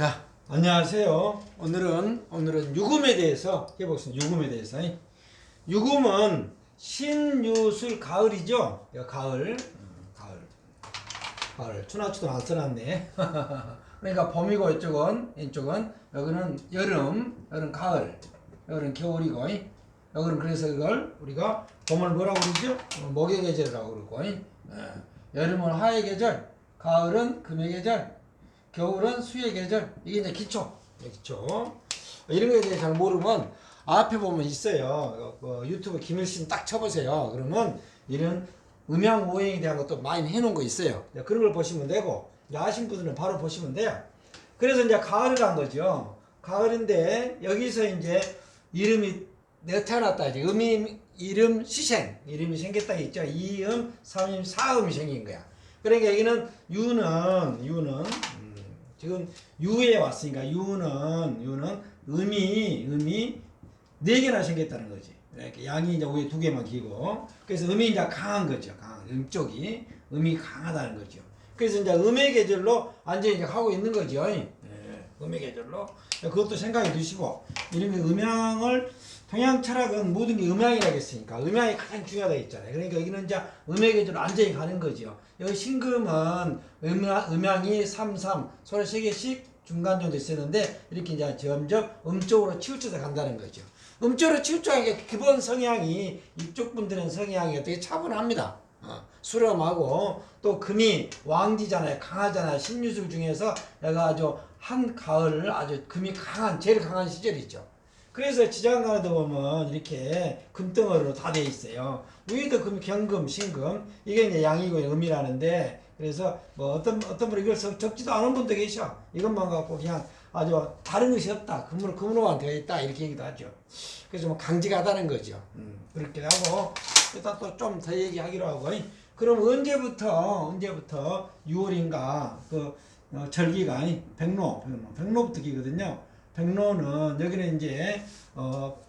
자, 안녕하세요. 오늘은 유금에 대해서 해보겠습니다. 유금에 대해서. 유금은 신유술 가을이죠. 가을. 추나추도 안 써놨네. 그러니까 봄이고 이쪽은 여기는 여름 가을, 여기는 겨울이고, 여기는 그래서 이걸 우리가 봄을 뭐라고 그러죠? 목의 계절이라고 그러고, 여름은 화의 계절, 가을은 금의 계절, 겨울은 수의 계절. 이게 이제 기초. 이런 거에 대해 잘 모르면 앞에 보면 있어요. 유튜브 김일신 딱 쳐보세요. 그러면 이런 음양 오행에 대한 것도 많이 해놓은 거 있어요. 그런 걸 보시면 되고, 아신 분들은 바로 보시면 돼요. 그래서 이제 가을이란 거죠. 가을인데 여기서 이제 이름이 내가 태어났다 이제 이름 시생 이름이 생겼다 있죠. 2음, 3음, 4음이 생긴 거야. 그러니까 여기는 유는 지금 유에 왔으니까 유는 음이 4개나 생겼다는 거지. 이렇게 양이 이제 위에 2개만 기고, 그래서 음이 이제 강한 거죠. 음쪽이 음이 강하다는 거죠. 그래서 이제 음의 계절로 완전히 이제 하고 있는 거죠. 음의 계절로. 그것도 생각해 두시고, 이런 음양을 동양 철학은 모든 게 음양이라고 했으니까 음양이 가장 중요하다 했잖아요. 그러니까 여기는 이제 음의 계절로 완전히 가는 거죠. 여기 신금은 음양이 3, 서로 3개씩 중간 정도 있었는데 이렇게 이제 점점 음쪽으로 치우쳐서 간다는 거죠. 음쪽으로 치우쳐가니까 기본 성향이 이쪽 분들은 성향이 되게 차분합니다. 수렴하고 또 금이 왕지잖아요. 강하잖아요. 신유술 중에서 내가 아주 한 가을 아주 금이 제일 강한 시절이죠. 그래서 지장간에도 보면 이렇게 금덩어리로 다 돼 있어요. 위에도 금, 경금, 신금, 이게 이제 양이고 음이라는데, 그래서 뭐 어떤 분 이걸 적지도 않은 분도 계셔. 이것만 갖고 그냥 아주 다른 것이 없다. 금으로만 되어 있다. 이렇게 얘기도 하죠. 그래서 뭐 강직하다는 거죠. 그렇게 하고, 일단 또 좀 더 얘기하기로 하고, 그럼 언제부터 6월인가 절기가 백로부터 기거든요. 백로는 여기는 이제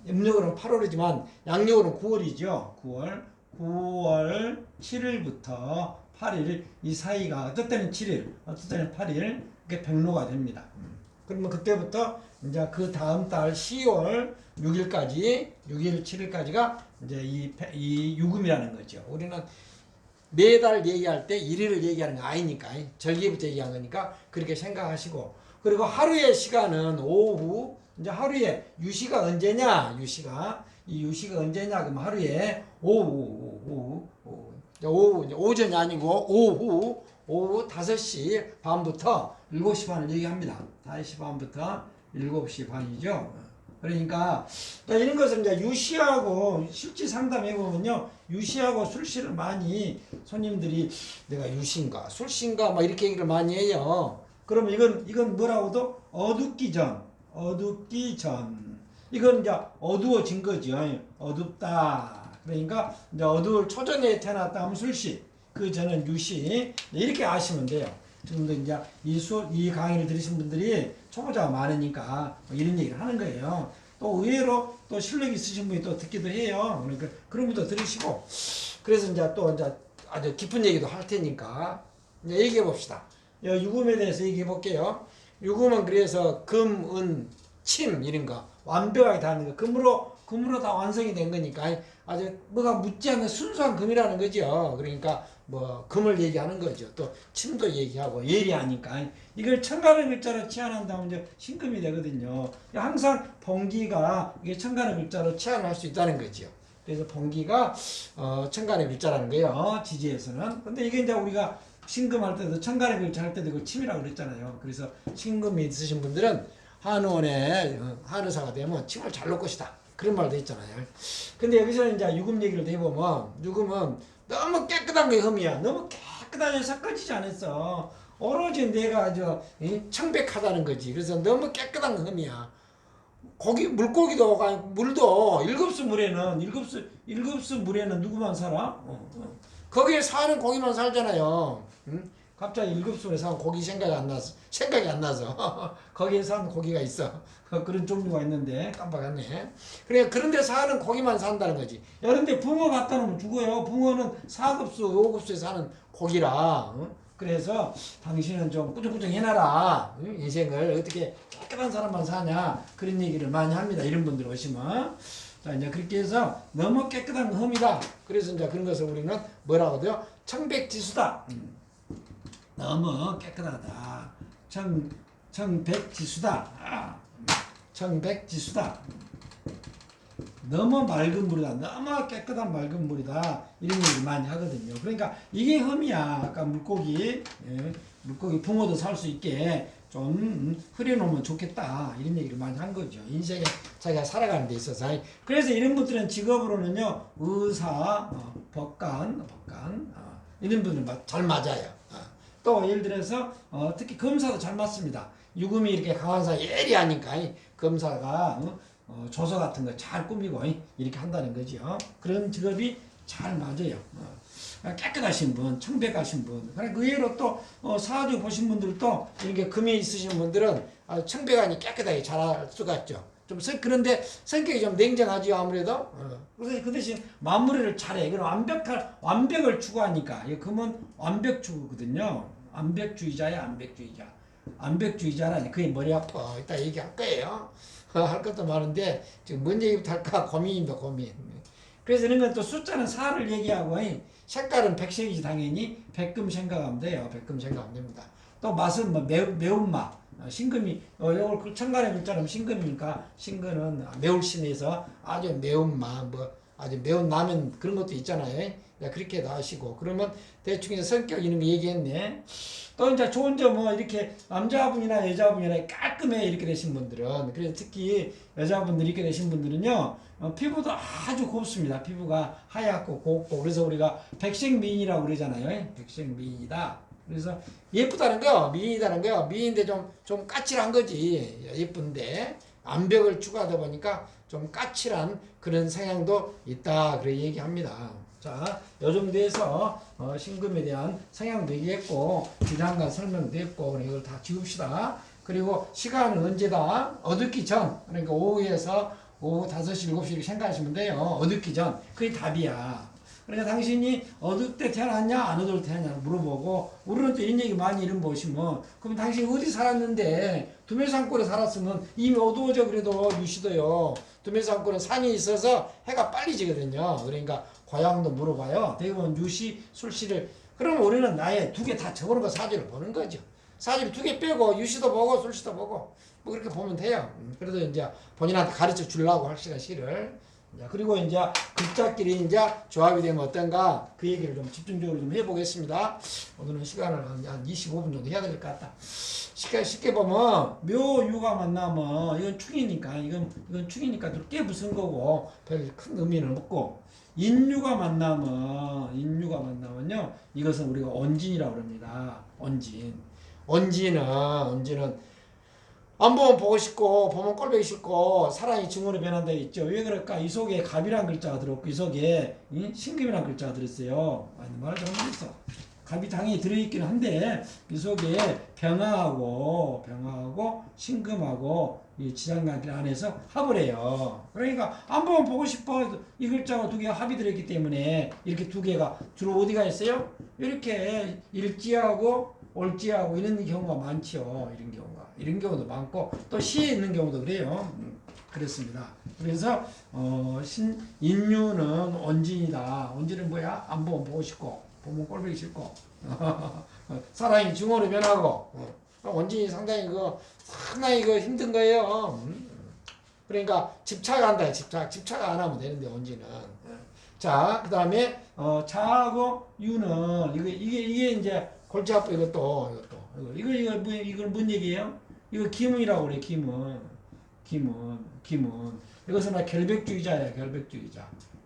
음력으로는 8월이지만 양력으로는 9월이죠. 9월 7일부터 8일 이 사이가 어떨 때는 7일, 어떨 때는 8일 이게 백로가 됩니다. 그러면 그때부터 이제 그 다음 달 10월 6일까지 6일 7일까지가 이제 이 유금이라는 거죠. 우리는 매달 얘기할 때 일일을 얘기하는 거 아니니까 절기부터 얘기한 거니까 그렇게 생각하시고, 그리고 하루의 시간은 오후, 이제 하루에 유시가 언제냐? 유시가 언제냐? 그럼 하루에 오후, 오전이 아니고 오후 5시 반부터 7시 반을 얘기합니다. 5시 반부터 7시 반이죠. 그러니까 이런 것을 이제 유시하고 실제 상담해 보면요, 유시하고 술시를 많이 손님들이 내가 유시인가 술시인가 막 이렇게 얘기를 많이 해요. 그러면 이건 뭐라고도 어둡기 전. 이건 이제 어두워진 거죠. 어둡다. 그러니까 이제 어두울 초전에 태어났다 하면 술시. 그 전은 유시. 이렇게 아시면 돼요. 지금도 이제 이 강의를 들으신 분들이 초보자가 많으니까 이런 얘기를 하는 거예요. 또 의외로 또 실력 있으신 분이 또 듣기도 해요. 그러니까 그런 분도 들으시고. 그래서 이제 아주 깊은 얘기도 할 테니까 이제 얘기해 봅시다. 유금에 대해서 얘기해 볼게요. 유금은 그래서 금, 은, 침 이런 거 완벽하게 다 하는 거. 금으로 다 완성이 된 거니까 아주 뭐가 묻지 않는 순수한 금이라는 거죠. 그러니까 뭐 금을 얘기하는 거죠. 또 침도 얘기하고 예리하니까 이걸 천간의 글자로 치환한다면 이제 신금이 되거든요. 항상 번기가 이게 천간의 글자로 치환할 수 있다는 거죠. 그래서 번기가 천간의 글자라는 거예요. 지지에서는. 근데 이게 이제 우리가 신금 할 때도 천간의 글자 할 때도 이거 침이라고 그랬잖아요. 그래서 신금이 있으신 분들은 한의원에 한의사가 되면 침을 잘 놓을 것이다. 그런 말도 있잖아요. 근데 여기서는 이제 유금 얘기를 해보면 유금은 너무 깨끗한 게 흠이야. 너무 깨끗하게 섞어지지 않았어. 오로지 내가 아주 청백하다는 거지. 그래서 너무 깨끗한 게 흠이야. 물고기도 물도 일급수 물에는 누구만 살아? 거기에 사는 고기만 살잖아요. 갑자기 일급순에서 한 고기 생각이 안 나서 거기에서 한 고기가 있어. 그런 종류가 있는데 깜빡했네. 그래 그런 데 사는 고기만 산다는 거지. 그런데 붕어 갖다 놓으면 죽어요. 붕어는 4급수, 5급수에 사는 고기라. 그래서 당신은 좀 꾸중꾸중 해놔라. 인생을 어떻게 깨끗한 사람만 사냐. 그런 얘기를 많이 합니다. 이런 분들 오시면. 자, 이제 그렇게 해서 너무 깨끗한 흠이다. 그래서 이제 그런 것을 우리는 뭐라고 해요? 청백지수다. 너무 깨끗하다. 청백지수다. 청백지수다. 너무 맑은 물이다. 너무 깨끗한 맑은 물이다. 이런 얘기 많이 하거든요. 그러니까 이게 흠이야. 아까 물고기, 물고기 붕어도 살 수 있게 좀 흐려놓으면 좋겠다. 이런 얘기를 많이 한 거죠. 인생에 자기가 살아가는 데 있어서. 그래서 이런 분들은 직업으로는요, 의사, 법관, 이런 분들은 잘 맞아요. 또 예를 들어서 특히 검사도 잘 맞습니다. 유금이 이렇게 강한사 예리하니까 검사가 조서 같은 거 잘 꾸미고 이렇게 한다는 거죠. 그런 직업이 잘 맞아요. 깨끗하신 분, 청백하신 분. 그러니까 의외로 또 사주 보신 분들도 이렇게 금이 있으신 분들은 청백하니 깨끗하게 잘할 수가 있죠. 좀 그런데 성격이 좀 냉정하죠 아무래도. 그래서 그 대신 마무리를 잘해. 그럼 완벽을 추구하니까. 이 금은 완벽 추구거든요. 완벽주의자야, 완벽주의자. 완벽주의자라니 그게 머리 아파. 이따 얘기할 거예요. 할 것도 많은데 지금 뭔 얘기부터 할까 고민입니다, 고민. 그래서 이런 건 또 숫자는 4를 얘기하고 색깔은 백색이지 당연히 백금 생각하면 돼요. 백금 생각하면 됩니다. 또 맛은 뭐 매운맛. 신금이 이걸 천간의 글자는 신금이니까 신금은 매울 신에서 아주 매운맛 뭐 아주 매운 라면 그런 것도 있잖아요. 그렇게 나시고 그러면 대충 이제 성격 이런 거 얘기했네. 또 이제 좋은 점은 이렇게 남자분이나 여자분이나 깔끔해 이렇게 되신 분들은 그래서 특히 여자분들 이렇게 되신 분들은요 피부도 아주 곱습니다. 피부가 하얗고 곱고 그래서 우리가 백색미인이라고 그러잖아요. 백색미인이다. 그래서 예쁘다는 거 미인이다는 거야. 미인인데 좀 까칠한 거지. 예쁜데 완벽을 추구하다 보니까 좀 까칠한 그런 성향도 있다. 그래 얘기합니다. 자, 요 정도에서 신금에 대한 성향도 얘기했고 기장과 설명도 했고 이걸 다 지웁시다. 그리고 시간은 언제다? 어둡기 전. 그러니까 오후에서 오후 5시, 7시 이렇게 생각하시면 돼요. 어둡기 전. 그게 답이야. 그러니까 당신이 어두울 때 태어났냐 안 어두울 때 태어났냐 물어보고 우리는 또 이런 얘기 많이 이런 보시면 그럼 당신이 어디 살았는데 두메산골에 살았으면 이미 어두워져 그래도 유시도요. 두메산골은 산이 있어서 해가 빨리 지거든요. 그러니까 고향도 물어봐요. 대부분 유시, 술시를 그러면 우리는 나의 두 개 다 적어놓은 거 사주를 보는 거죠. 사주를 두 개 빼고 유시도 보고 술시도 보고 뭐 그렇게 보면 돼요. 그래도 이제 본인한테 가르쳐 주려고 확실한 시를 그리고 이제 글자끼리 이제 조합이 되면 어떤가 그 얘기를 좀 집중적으로 좀 해보겠습니다. 오늘은 시간을 한 25분 정도 해야 될 것 같다. 쉽게 보면 묘유가 만나면 이건 축이니까 이건 축이니까 좀 깨부순 거고 별 큰 의미는 없고 인유가 만나면요 이것은 우리가 언진이라고 합니다. 언진은 안 보면 보고 싶고 보면 꼴보기 싫고 사랑이 증오로 변한다 있죠. 왜 그럴까? 이 속에 갑이라는 글자가 들었고 이 속에 신금이라는 글자가 들었어요. 말을 잘못했어. 갑이 당연히 들어있기는 한데 이 속에 병하고 신금하고 이 지장간 안에서 합을 해요. 그러니까 안 보면 보고 싶어. 이 글자가 두 개가 합이 들어있기 때문에 이렇게 두 개가 주로 어디가 있어요? 이렇게 일지하고 올지하고 이런 경우가 많죠. 이런 경우도 많고 또 시에 있는 경우도 그래요. 그렇습니다. 그래서 인유는 언진이다. 언진은 뭐야? 안 보면 보고 싶고 보면 꼴보기 싫고 사랑이 증오로 변하고 언진이 상당히 힘든 거예요. 그러니까 집착한다. 집착 안 하면 되는데 언진은. 자, 그다음에 자하고 유는 이게 이제 골치아프 이것도 이걸 뭔 얘기예요? 이거 기문이라고 그래. 기문. 이것은 막 결백주의자야.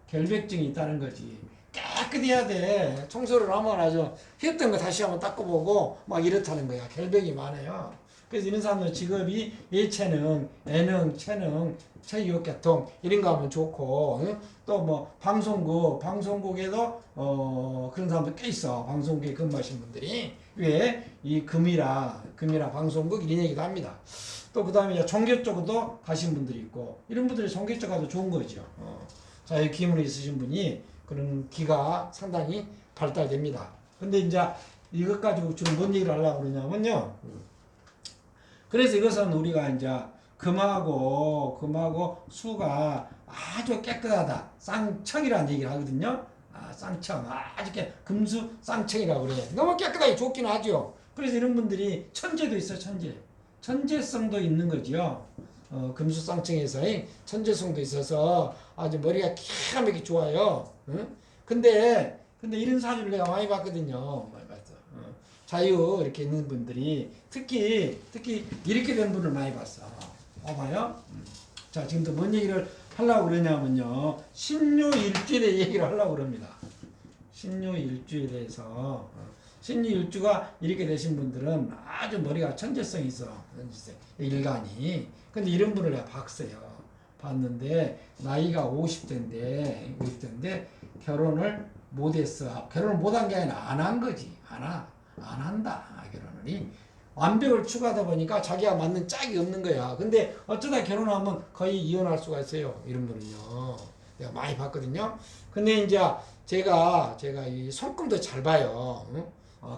결백증이 있다는 거지. 깨끗해야 돼. 청소를 하면 아주 했던 거 다시 한번 닦아보고 막 이렇다는 거야. 결백이 많아요. 그래서 이런 사람들 직업이 예체능, 예능, 체능, 체육계통 이런 거 하면 좋고 또 뭐 방송국에도 그런 사람들 꽤 있어. 방송국에 근무하신 분들이 왜 이 금이라 방송국 이런 얘기도 합니다. 또 그다음에 종교 쪽으로 가신 분들이 있고 이런 분들이 종교 쪽 가도 좋은 거죠. 자유 기문이 있으신 분이 그런 기가 상당히 발달됩니다. 근데 이제 이것 가지고 지금 뭔 얘기를 하려고 그러냐면요. 그래서 이것은 우리가 이제 금하고 수가 아주 깨끗하다. 쌍청이라는 얘기를 하거든요. 쌍청. 아주 금수 쌍청이라고 그래요. 너무 깨끗하게 좋긴 하죠. 그래서 이런 분들이 천재도 있어요, 천재. 천재성도 있는 거죠. 금수 쌍청에서의 천재성도 있어서 아주 머리가 기가 막히게 좋아요. 응? 근데 이런 사주를 내가 많이 봤거든요. 많이 봤어. 자유 이렇게 있는 분들이 특히 이렇게 된 분을 많이 봤어. 봐봐요. 자, 지금도 뭔 얘기를 하려고 그러냐면요. 신유일주에 대해 얘기를 하려고 그럽니다. 신유일주에 대해서. 신유일주가 이렇게 되신 분들은 아주 머리가 천재성이 있어. 일간이. 근데 이런 분을 내가 봤어요. 봤는데 나이가 50대인데 결혼을 못했어. 결혼을 못한 게 아니라 안 한 거지. 안 한다. 결혼을. 완벽을 추구하다 보니까 자기가 맞는 짝이 없는 거야. 근데 어쩌다 결혼하면 거의 이혼할 수가 있어요. 이런 분은요. 내가 많이 봤거든요. 근데 이제 제가 이 손금도 잘 봐요.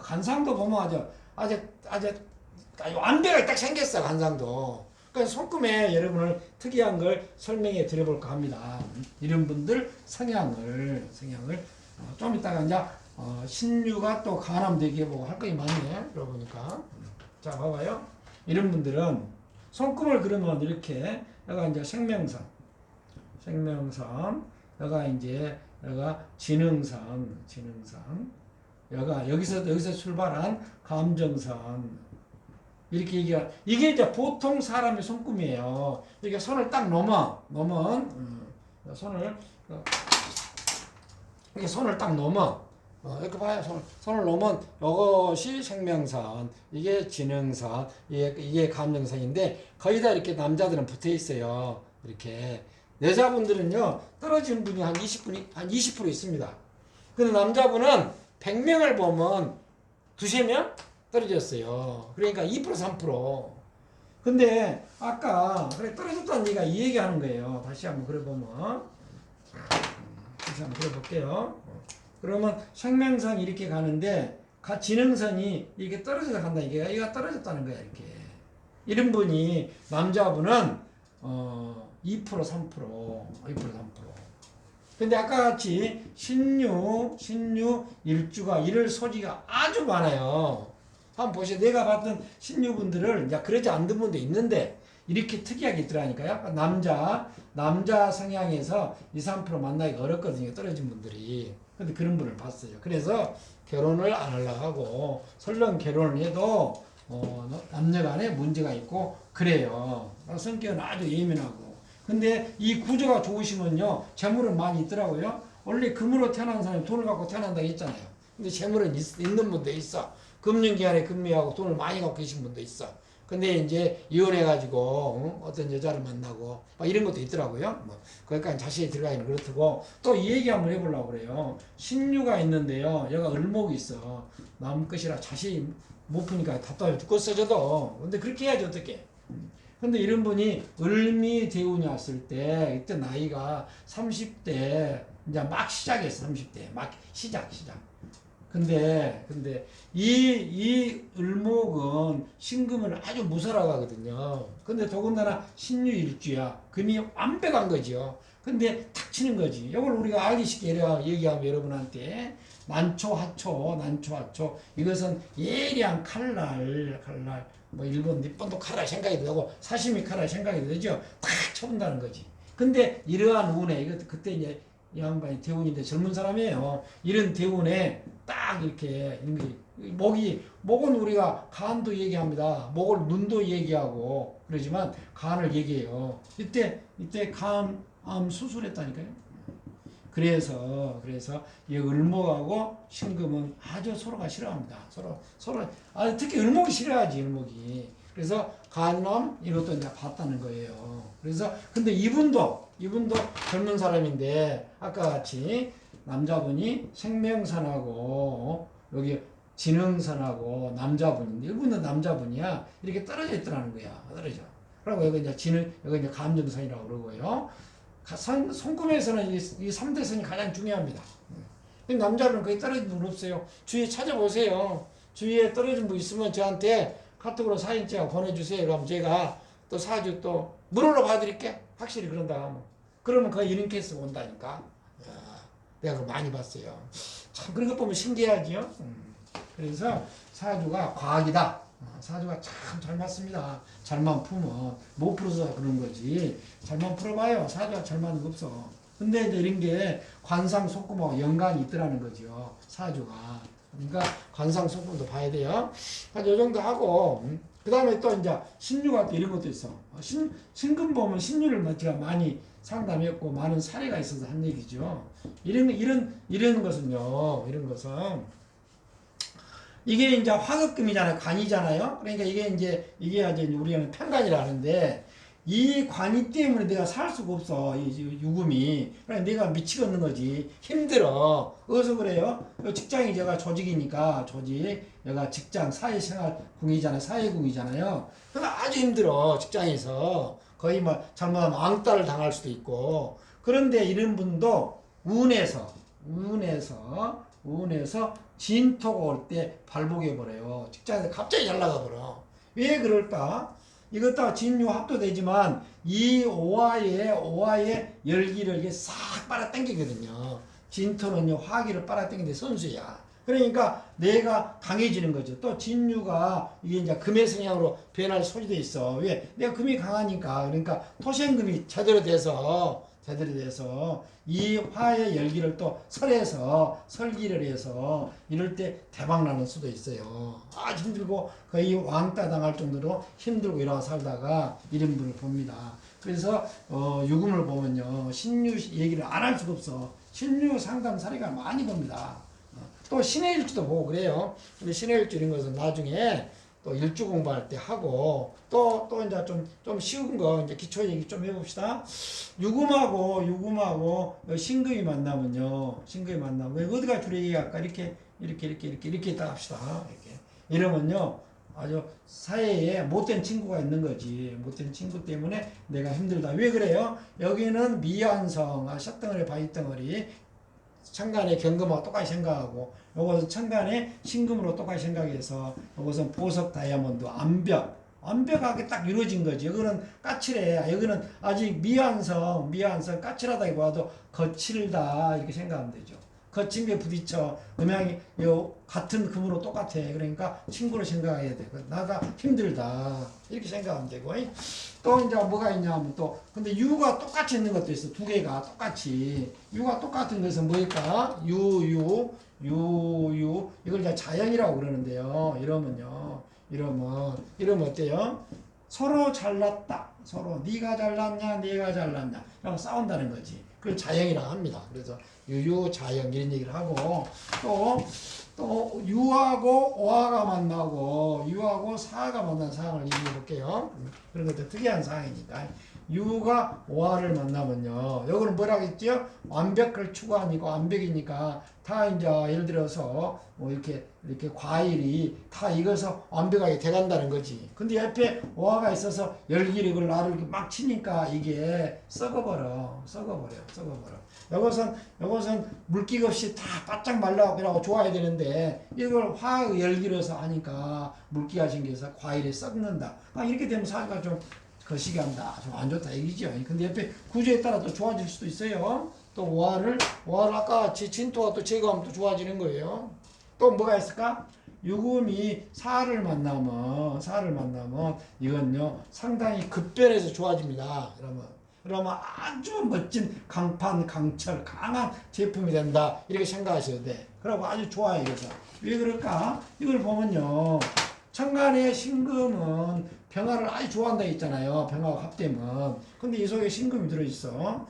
간상도 보면 아주 완벽하게 딱 생겼어. 간상도. 그러니까 손금에 여러분을 특이한 걸 설명해 드려볼까 합니다. 이런 분들 성향을 좀 이따가 이제 신유가 또 간암 대기해보고 할 거이 많네. 그러보니까. 자, 봐봐요. 이런 분들은 손금을 그리면 이렇게 여기가 이제 생명선, 여기가 이제 여기가 지능선, 여기서 출발한 감정선. 이렇게 이게 이제 보통 사람의 손금이에요. 이렇게 손을 딱 넘은 손을 딱 넘어. 이렇게 봐요. 손을 놓으면 이것이 생명선, 이게 지능선, 이게 감정선인데 거의 다 이렇게 남자들은 붙어 있어요. 이렇게 여자분들은요 떨어지는 분이 한 20% 있습니다. 근데 남자분은 100명을 보면 두세 명 떨어졌어요. 그러니까 2% 3%. 근데 아까 그래 떨어졌다는 얘기가 이 얘기하는 거예요. 다시 한번 그려보면 다시 한번 그려볼게요. 그러면 생명선이 이렇게 가는데 지능선이 이렇게 떨어져서 간다. 얘가 떨어졌다는 거야. 이렇게 이런 분이 남자분은 2% 3%. 근데 아까 같이 신유 일주가 이럴 소지가 아주 많아요. 한번 보세요. 내가 봤던 신유분들을 이제 그러지 않는 분도 있는데 이렇게 특이하게 있더라니까요. 남자 성향에서 2, 3% 만나기가 어렵거든요. 떨어진 분들이. 근데 그런 분을 봤어요. 그래서 결혼을 안 하려고 하고 설령 결혼을 해도 남녀 간에 문제가 있고 그래요. 성격은 아주 예민하고. 근데 이 구조가 좋으시면요. 재물은 많이 있더라고요. 원래 금으로 태어난 사람이 돈을 갖고 태어난다고 했잖아요. 근데 재물은 있는 분도 있어. 금융기관에 근무하고 돈을 많이 갖고 계신 분도 있어. 근데 이제 이혼해가지고 어떤 여자를 만나고 막 이런 것도 있더라고요. 거기까지 자세히 들어가기는 그렇다고 또 이 얘기 한번 해보려고 그래요. 신유가 있는데요. 여기가 을목이 있어. 남 것이라 자세히 못 푸니까 답답해 죽겠어 저도. 근데 그렇게 해야지 어떡해. 근데 이런 분이 을미 대운이 왔을 때 이때 나이가 30대 이제 막 시작했어. 30대 막 시작. 근데 이 을목은 신금을 아주 무설하고 하거든요. 근데 더군다나 신유일주야. 금이 완벽한 거죠. 근데 탁 치는 거지. 이걸 우리가 알기 쉽게 얘기하면 여러분한테 난초 하초 이것은 예리한 칼날 뭐 일본 니폰도 칼날 생각이 되고 사시미 칼날 생각이 되죠. 탁 쳐본다는 거지. 근데 이러한 운에 이것도 그때 이제 이 양반이 대운인데 젊은 사람이에요. 이런 대운에 딱 이렇게 목은 우리가 간도 얘기합니다. 목을 눈도 얘기하고 그러지만 간을 얘기해요. 이때 간암 수술했다니까요. 그래서 이 을목하고 신금은 아주 서로가 싫어합니다. 서로 특히 을목이 싫어하지. 을목이 그래서 간암 이것도 이제 봤다는 거예요. 그래서 근데 이분도 젊은 사람인데 아까 같이 남자분이 생명선하고 여기 지능선하고 남자분인데 이분은 남자분이야. 이렇게 떨어져 있더라는 거야. 떨어져. 그리고 여기 이제 여기 이제 감정선이라고 그러고요. 손금에서는 이 3대선이 가장 중요합니다. 남자는 거의 떨어진 분 없어요. 주위에 찾아보세요. 주위에 떨어진 분 있으면 저한테 카톡으로 사진 찍어 보내주세요. 그럼 제가 또 사주 또 물어러 봐드릴게. 확실히 그런다 하면. 그러면 거의 이런 케이스가 온다니까. 야, 내가 그거 많이 봤어요. 참 그런 거 보면 신기하지요. 그래서 사주가 과학이다. 사주가 참 잘 맞습니다. 잘만 풀면 못 풀어서 그런 거지. 잘만 풀어봐요. 사주가 잘 맞는 거 없어. 근데 이제 이런 게 관상 속금하고 연관이 있더라는 거죠. 사주가. 그러니까 관상 속금도 봐야 돼요. 한 요 정도 하고 그 다음에 또 이제 신유가 또 이런 것도 있어. 신금 보면 신유를 제가 많이 상담했고 많은 사례가 있어서 한 얘기죠. 이런 것은요. 이런 것은 이게 이제 화극금이잖아요. 관이잖아요. 그러니까 이게 이제 우리는 편관이라 하는데 이 관이 때문에 내가 살 수가 없어. 이 유금이. 그러니까 내가 미치겠는 거지. 힘들어. 어디서 그래요? 직장이 제가 조직이니까 조직. 내가 직장 사회생활 궁이잖아요. 사회궁이잖아요. 그러니까 아주 힘들어. 직장에서. 거의 뭐 잘못하면 왕따를 당할 수도 있고. 그런데 이런 분도 운에서 진토가 올 때 발복해버려요. 직장에서 갑자기 잘 나가버려. 왜 그럴까? 이것도 진유 합도되지만 이 오화의 열기를 이게 싹 빨아당기거든요. 진토는요 화기를 빨아당기는데 선수야. 그러니까 뇌가 강해지는 거죠. 또 진유가 이게 이제 금의 성향으로 변할 소지도 있어. 왜? 내가 금이 강하니까. 그러니까 토생금이 제대로 돼서 이 화의 열기를 또 설기를 해서 이럴 때 대박 나는 수도 있어요. 아주 힘들고 거의 왕따 당할 정도로 힘들고 이러고 살다가 이런 분을 봅니다. 그래서 유금을 보면요 신유 얘기를 안 할 수가 없어. 신유 상담 사례가 많이 봅니다. 또 신의 일주도 보고 그래요. 근데 신의 일주 이런 것은 나중에 또 일주 공부할 때 하고 또 이제 좀 쉬운 거 이제 기초 얘기 좀 해봅시다. 유금하고 신금이 만나면요. 왜 어디가 줄이 아까 이렇게 있다 합시다. 이렇게 이러면요. 아주 사회에 못된 친구가 있는 거지. 못된 친구 때문에 내가 힘들다. 왜 그래요? 여기는 미완성, 샷덩어리, 바위덩어리 천간의 경금하고 똑같이 생각하고 요것은 천간의 신금으로 똑같이 생각해서 요것은 보석 다이아몬드 완벽하게 딱 이루어진 거지. 여기는 까칠해. 여기는 아직 미완성 까칠하다기보다도 거칠다 이렇게 생각하면 되죠. 거친 게 부딪혀 음양이 요 같은 금으로 똑같아. 그러니까 친구로 생각해야 돼. 나가 힘들다 이렇게 생각하면 되고. 또 이제 뭐가 있냐면 또 근데 유가 똑같이 있는 것도 있어. 두 개가 똑같이 유가 똑같은 것은 뭐일까? 유 이걸 이제 자연이라고 그러는데요. 이러면 어때요? 서로 잘났다. 서로 네가 잘났냐 내가 잘났냐 라고 싸운다는 거지. 그걸 자연이라고 합니다. 그래서 유유자연 이런 얘기를 하고 또 유하고 오화가 만나고 유하고 사가 만난 상황을 얘기해 볼게요. 그런 것도 특이한 상황이니까 유가 오화를 만나면요. 여기는 뭐라고 했죠? 완벽을 추구하니까 완벽이니까 다 이제 예를 들어서 뭐 이렇게 과일이 다 익어서 완벽하게 돼간다는 거지. 근데 옆에 오화가 있어서 열기를 이걸 나를 막 치니까 이게 썩어버려. 요것은 물기 없이 다 바짝 말라고 좋아야 되는데 이걸 화의 열기로서 하니까 물기가 생겨서 과일이 썩는다. 이렇게 되면 사주가 좀 거시기한다. 좀 안 좋다 얘기죠. 근데 옆에 구조에 따라 또 좋아질 수도 있어요. 또 오화를 아까 진토가 또 제거하면 또 좋아지는 거예요. 또 뭐가 있을까? 유금이 사를 만나면 이건요 상당히 급변해서 좋아집니다. 그러면 아주 멋진 강철 강한 제품이 된다 이렇게 생각하셔야 돼. 그러고 아주 좋아요. 그래서 왜 그럴까? 이걸 보면요 천간의 신금은 병화를 아주 좋아한다 했잖아요. 병화가 합되면. 근데 이 속에 신금이 들어있어.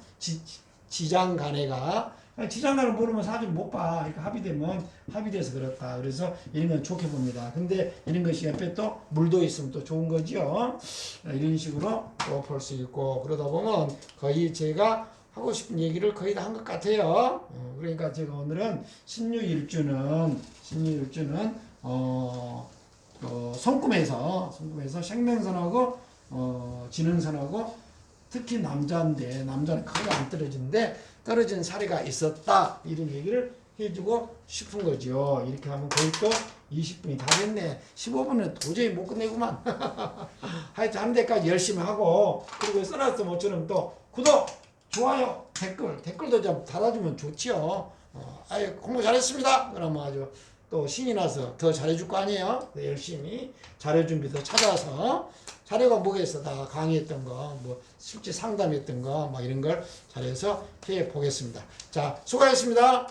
지장간해가 지장날을 모르면 사주를 못 봐. 그러니까 합의되면 합의돼서 그렇다. 그래서 이런 건 좋게 봅니다. 근데 이런 것이 옆에 또 물도 있으면 또 좋은 거죠. 이런 식으로 또 볼 수 있고 그러다 보면 거의 제가 하고 싶은 얘기를 거의 다 한 것 같아요. 그러니까 제가 오늘은 신유일주는 손금에서 생명선하고 지능선하고 특히 남자인데 남자는 크게 안 떨어지는데 떨어진 사례가 있었다 이런 얘기를 해주고 싶은 거죠. 이렇게 하면 거의 또 20분이 다 됐네. 15분은 도저히 못 끝내구만. 하여튼 한 데까지 열심히 하고 그리고 써놨어 모처럼 또 구독 좋아요 댓글도 좀 달아주면 좋지요. 아유 공부 잘했습니다. 그러면 아주 또 신이 나서 더 잘해줄 거 아니에요. 열심히 자료준비도 찾아서 자료가 뭐겠어. 다 강의했던 거, 뭐 실제 상담했던 거, 막 이런 걸 잘해서 해 보겠습니다. 자, 수고하셨습니다.